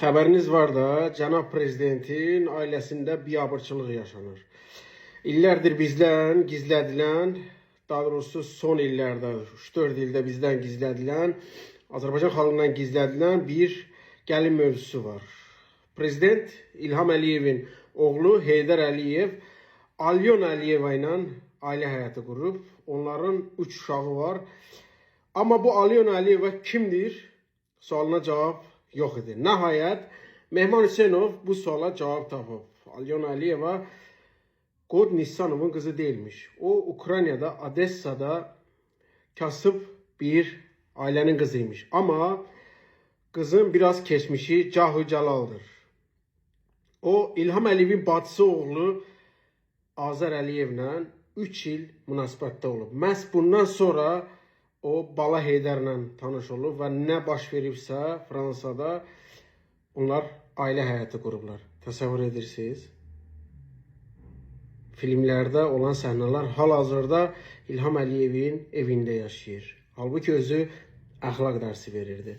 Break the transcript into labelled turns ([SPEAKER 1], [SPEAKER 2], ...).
[SPEAKER 1] Xəbəriniz var da, cənab prezidentin ailəsində biabırçılıq yaşanır. İllərdir bizdən gizlədilən, daha doğrusu son illərdə, 3-4 ildə bizdən gizlədilən, Azərbaycan xalqından gizlədilən bir gəlin mövzusu var. Prezident İlham Əliyevin oğlu Heydər Əliyev Alyona Əliyeva ilə ailə həyatı qurub. Onların 3 uşağı var. Amma bu Alyona Əliyeva kimdir? Sualına cavab yox idi. Nəhayət Mehman Hüseynov bu suala cavab tapıb. Alyona Əliyeva Qod Nissanovun qızı deyilmiş. O Ukraynada, Odessada kasıb bir ailənin qızıymış. Amma qızın biraz keçmişi Cahu Cəlaldır. O İlham Əliyevin bacısı oğlu Azər Əliyevlə 3 il münasibətdə olub. Məhz bundan sonra o Bala Heydərlə tanış olub və nə baş veribsə Fransada onlar ailə həyatı qurublar. Təsəvvür edirsiniz? Filmlərdə olan səhnələr hal-hazırda İlham Əliyevin evində yaşayır. Halbuki özü əxlaq dərsi verirdi.